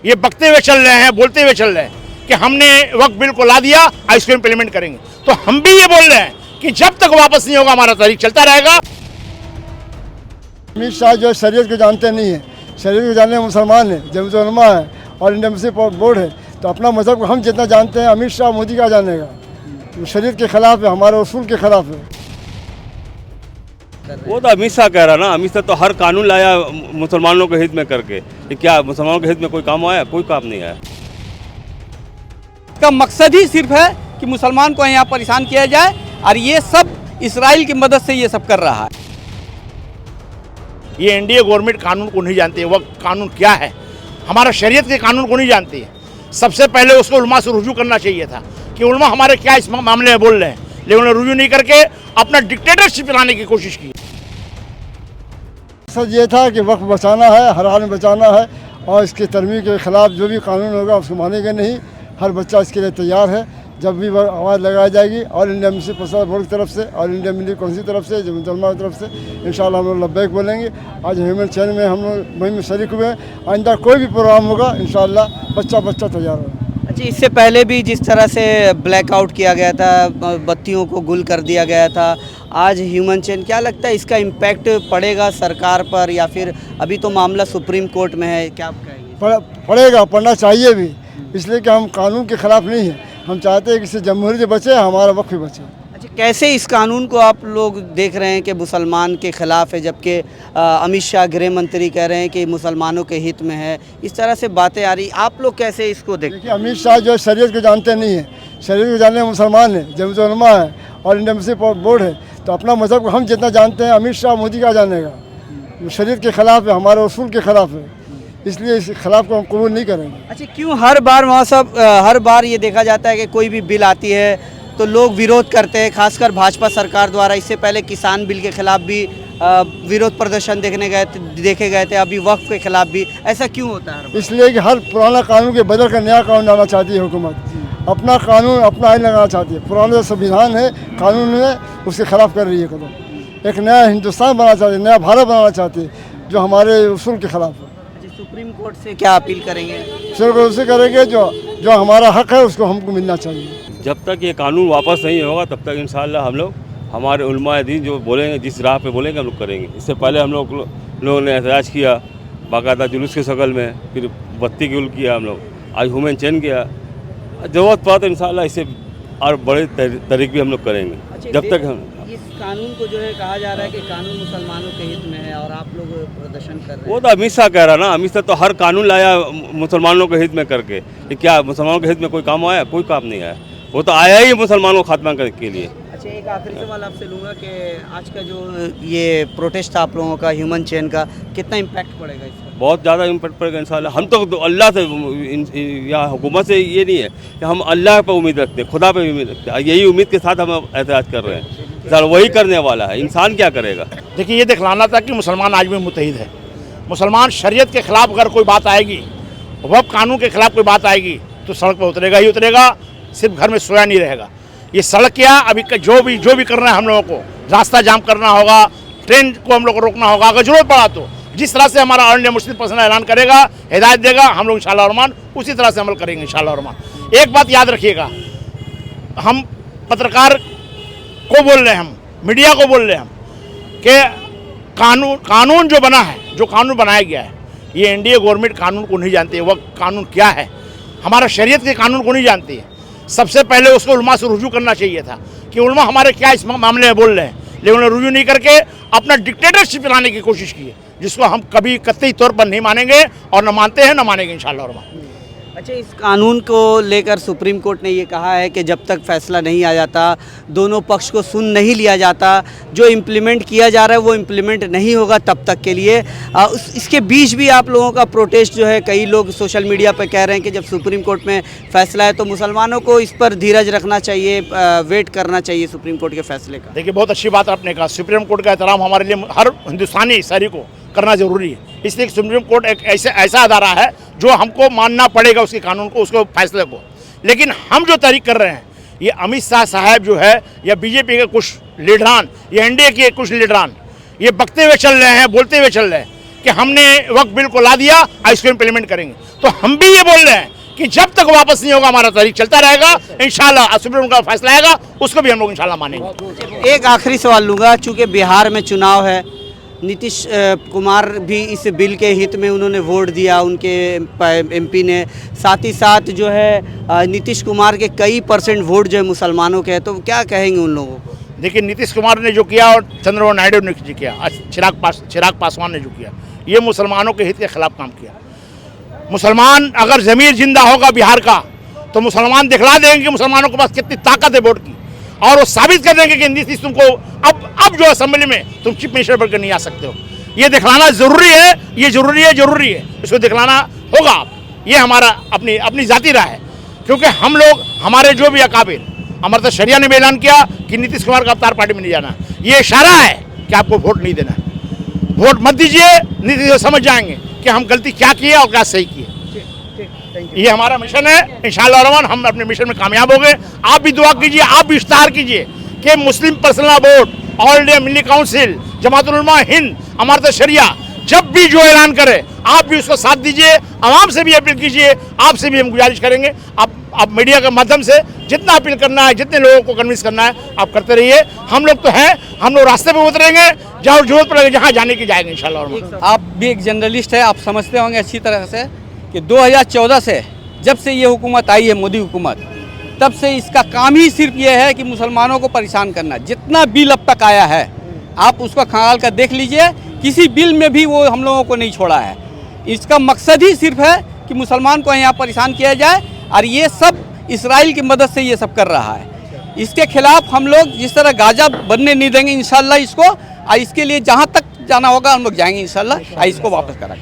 ये बकते हुए चल रहे हैं, बोलते हुए चल रहे हैं कि हमने वक्त बिल को ला दिया, इसको इम्प्लीमेंट करेंगे। तो हम भी ये बोल रहे हैं कि जब तक वापस नहीं होगा हमारा तहरीक चलता रहेगा। अमित शाह जो शरीयत को जानते नहीं है, शरीयत को जानने मुसलमान है, जमीयत उलमा है और इंडियन मुस्लिम बोर्ड है, तो अपना मज़हब को हम जितना जानते हैं अमित शाह मोदी का जानेगा। वो शरीयत के खिलाफ है, हमारे उसूल के खिलाफ है। वो तो अमित शाह कह रहा ना, अमित शाह तो हर कानून लाया मुसलमानों के हित में करके, कि क्या मुसलमानों के हित में कोई काम आया? कोई काम नहीं आया। का मकसद ही सिर्फ है कि मुसलमान को यहाँ परेशान किया जाए, और ये सब इसराइल की मदद से ये सब कर रहा है। ये एनडीए गवर्नमेंट कानून को नहीं जानती है, वह कानून क्या है, हमारा शरीयत के कानून को नहीं जानती है। सबसे पहले उसको उलमा से रुजू करना चाहिए था कि उलमा हमारे क्या इस मामले में बोल रहे हैं, लेकिन उन्होंने रुजू नहीं करके अपना डिक्टेटरशिप लाने की कोशिश की। मकसद ये था कि वक्त बचाना है, हर हाल में बचाना है, और इसके तरमीम के खिलाफ जो भी कानून होगा उसको मानेंगे नहीं। हर बच्चा इसके लिए तैयार है। जब भी आवाज़ लगाई जाएगी और इंडिया मुस्लिम पर्सनल बोर्ड की तरफ से और इंडिया मिली काउंसिल की तरफ से, जमीयत उलमा की तरफ से, इंशाअल्लाह हम लोग लब्बैक बोलेंगे। आज ह्यूमन चैन में हम लोग मुहिम में शरीक हुए हैं। आइंदा कोई भी प्रोग्राम होगा इंशाअल्लाह बच्चा तैयार होगा। अच्छा, इससे पहले भी जिस तरह से ब्लैकआउट किया गया था, बत्तियों को गुल कर दिया गया था, आज ह्यूमन चेन, क्या लगता है इसका इम्पैक्ट पड़ेगा सरकार पर, या फिर अभी तो मामला सुप्रीम कोर्ट में है, क्या आप कहेंगे? पड़ेगा, पढ़ना चाहिए भी, इसलिए कि हम कानून के खिलाफ नहीं हैं। हम चाहते हैं कि इससे जमहूरियत बचे, हमारा वक्त भी बचे। अच्छा, कैसे इस कानून को आप लोग देख रहे हैं कि मुसलमान के ख़िलाफ़ है, जबकि अमित शाह गृह मंत्री कह रहे हैं कि मुसलमानों के हित में है, इस तरह से बातें आ रही, आप लोग कैसे इसको देखते हैं? अमित शाह जो शरीयत को जानते नहीं है, शरीयत को जानने मुसलमान है, जमीयत उलमा है और इंडियन मुस्लिम बोर्ड है, तो अपना मज़हब को हम जितना जानते हैं अमित शाह मोदी का जानेगा। वो शरीयत के खिलाफ है, हमारे उसूल के खिलाफ है, इसलिए इस खिलाफ को हम कबूल नहीं करेंगे। अच्छा, क्यों हर बार वहाँ सब हर बार ये देखा जाता है कि कोई भी बिल आती है तो लोग विरोध करते हैं, खासकर भाजपा सरकार द्वारा? इससे पहले किसान बिल के खिलाफ भी विरोध प्रदर्शन देखे गए थे, अभी वक्फ के खिलाफ भी। ऐसा क्यों होता है? इसलिए कि हर पुराना कानून के बदल कर नया कानून लाना चाहती है हुकूमत। अपना कानून, अपना आइन लगाना चाहती है। पुराना जो संविधान है, कानून है, उसके खिलाफ कर रही है कदम। एक नया हिंदुस्तान बनाना चाहती है, नया भारत बनाना चाहती है, जो हमारे उसूल के खिलाफ है। सुप्रीम कोर्ट से क्या अपील करेंगे? सिर्फ उससे करेंगे जो हमारा हक है उसको हमको मिलना चाहिए। जब तक ये कानून वापस नहीं होगा तब तक इंशाअल्लाह हम लोग, हमारे उलमाए दीन जो बोलेंगे, जिस राह पे बोलेंगे हम लोग करेंगे। इससे पहले हम लोगों ने एहतजाज किया बाकायदा जुलूस के शक्ल में, फिर बत्ती गुल किया हम लोग, आज ह्यूमन चैन किया। ज़रूरत पड़ा तो इंशाअल्लाह इससे और बड़े तरीक़ भी हम लोग करेंगे। जब तक हम इस कानून को जो है कहा जा रहा है कि कानून मुसलमानों के हित में है, और आप लोग प्रदर्शन कर रहे हैं। वो तो अमित शाह कह रहा ना, अमित शाह तो हर कानून लाया मुसलमानों के हित में करके, कि क्या मुसलमानों के हित में कोई काम आया? कोई काम नहीं आया। वो तो आया ही मुसलमानों को खात्मा करने के लिए। अच्छा, एक आखिरी सवाल आपसे लूँगा कि आज का जो ये प्रोटेस्ट था आप लोगों का, ह्यूमन चेन का, कितना इम्पैक्ट पड़ेगा इसका? बहुत ज़्यादा इम्पैक्ट पड़ेगा इंशाल्लाह। हम तो अल्लाह से या हुकूमत से ये नहीं है कि हम अल्लाह पर उम्मीद रखते हैं, खुदा पे उम्मीद रखते हैं। यही उम्मीद के साथ हम एहतजाज कर रहे हैं। सर वही करने वाला है, इंसान क्या करेगा? देखिए, ये दिखलाना था कि मुसलमान आज भी मुत्तहिद है। मुसलमान शरीयत के खिलाफ अगर कोई बात आएगी, वक्फ कानून के खिलाफ कोई बात आएगी, तो सड़क पर उतरेगा ही उतरेगा, सिर्फ घर में सोया नहीं रहेगा। ये सड़क क्या, अभी जो भी करना है हम लोगों को, रास्ता जाम करना होगा, ट्रेन को हम लोग को रोकना होगा, अगर जरूरत पड़ा तो जिस तरह से हमारा ऑल इंडिया मुस्लिम पर्सनल ऐलान करेगा, हिदायत देगा, हम लोग इंशाअल्लाह रहमान उसी तरह से अमल करेंगे इंशाअल्लाह रहमान। एक बात याद रखिएगा, हम पत्रकार को बोल रहे हैं, हम मीडिया को बोल रहे हैं हम कि कानून जो बना है, जो कानून बनाया गया है, ये एनडीए गवर्नमेंट कानून को नहीं जानती है, वह कानून क्या है, हमारा शरीयत के कानून को नहीं जानती है। सबसे पहले उसको उलमा से रुजू करना चाहिए था कि उलमा हमारे क्या इस मामले में बोल रहे हैं, लेकिन उन्होंने रुजू नहीं करके अपना डिक्टेटरशिप लाने की कोशिश की है, जिसको हम कभी कतई तौर पर नहीं मानेंगे और न मानते हैं, न मानेंगे इंशाअल्लाह रहमान। अच्छा, इस कानून को लेकर सुप्रीम कोर्ट ने ये कहा है कि जब तक फैसला नहीं आ जाता, दोनों पक्ष को सुन नहीं लिया जाता, जो इम्प्लीमेंट किया जा रहा है वो इम्प्लीमेंट नहीं होगा तब तक के लिए। इसके बीच भी आप लोगों का प्रोटेस्ट जो है, कई लोग सोशल मीडिया पर कह रहे हैं कि जब सुप्रीम कोर्ट में फैसला है तो मुसलमानों को इस पर धीरज रखना चाहिए, वेट करना चाहिए सुप्रीम कोर्ट के फैसले का। देखिए, बहुत अच्छी बात आपने कहा, सुप्रीम कोर्ट का एहतराम हमारे लिए, हर हिंदुस्तानी शहरी को करना जरूरी है। इसलिए सुप्रीम कोर्ट एक ऐसा अदारा है जो हमको मानना पड़ेगा उसके कानून को, उसको फैसले को। लेकिन हम जो तहरीक कर रहे हैं, ये अमित शाह साहब जो है, या बीजेपी के कुछ लीडरान, या एनडीए के कुछ लीडरान, ये बकते हुए चल रहे हैं, बोलते हुए चल रहे हैं, कि हमने वक्त बिल को ला दिया और इसको इम्प्लीमेंट करेंगे। तो हम भी ये बोल रहे हैं कि जब तक वापस नहीं होगा हमारा तहरीक चलता रहेगा। इंशाल्लाह सुप्रीम कोर्ट का फैसला आएगा, उसको भी हम लोग इंशाल्लाह मानेंगे। एक आखिरी सवाल लूँगा, चूँकि बिहार में चुनाव है, नीतीश कुमार भी इस बिल के हित में उन्होंने वोट दिया, उनके एमपी ने, साथ ही साथ जो है नीतीश कुमार के कई % वोट जो है मुसलमानों के हैं, तो क्या कहेंगे उन लोगों को? देखिए, नीतीश कुमार ने जो किया और चंद्रबाबू नायडू ने जो किया, चिराग पासवान ने जो किया, ये मुसलमानों के हित के खिलाफ काम किया। मुसलमान अगर ज़मीर जिंदा होगा बिहार का तो मुसलमान दिखला देंगे कि मुसलमानों के पास कितनी ताकत है वोट की, और वो साबित कर देंगे कि नीतीश तुमको अब जो असेंबली में तुम चीफ मिनिस्टर बनकर नहीं आ सकते हो। ये दिखलाना ज़रूरी है, ये ज़रूरी है, इसको दिखलाना होगा। ये हमारा अपनी ज़ाती राय है, क्योंकि हम लोग, हमारे जो भी अकाबिर, अमृता शरिया ने भी ऐलान किया कि नीतीश कुमार का अवतार पार्टी में नहीं जाना। ये इशारा है कि आपको वोट नहीं देना, वोट मत दीजिए, नीतीश समझ जाएंगे कि हम गलती क्या किए और क्या सही किए। ये हमारा मिशन है, इंशाअल्लाह रहमान हम अपने मिशन में कामयाब हो गए। आप भी दुआ कीजिए, आप भी इश्तिहार कीजिए कि मुस्लिम पर्सनल बोर्ड, ऑल इंडिया मिल्ली काउंसिल, जमातुल उलमा हिंद, अमृता शरिया जब भी जो ऐलान करे आप भी उसको साथ दीजिए। आवाम से भी अपील कीजिए, आपसे भी हम गुजारिश करेंगे, आप मीडिया के माध्यम से जितना अपील करना है, जितने लोगों को कन्विंस करना है, आप करते रहिए। हम लोग तो हैं, हम लोग रास्ते पे उतरेंगे, जहाँ जरूरत पड़ेगी, जहाँ जाने की जाएंगे इंशाल्लाह। आप भी एक जर्नलिस्ट है, आप समझते होंगे अच्छी तरह से कि 2014 से जब से ये हुकूमत आई है, मोदी हुकूमत, तब से इसका काम ही सिर्फ ये है कि मुसलमानों को परेशान करना। जितना बिल अब तक आया है आप उसको खंगाल कर देख लीजिए, किसी बिल में भी वो हम लोगों को नहीं छोड़ा है। इसका मकसद ही सिर्फ है कि मुसलमान को यहाँ परेशान किया जाए, और ये सब इसराइल की मदद से ये सब कर रहा है। इसके खिलाफ हम लोग जिस तरह गाजा बनने नहीं देंगे इंशाल्लाह इसको, और इसके लिए जहाँ तक जाना होगा हम लोग जाएंगे इंशाल्लाह, और इसको वापस कराएंगे।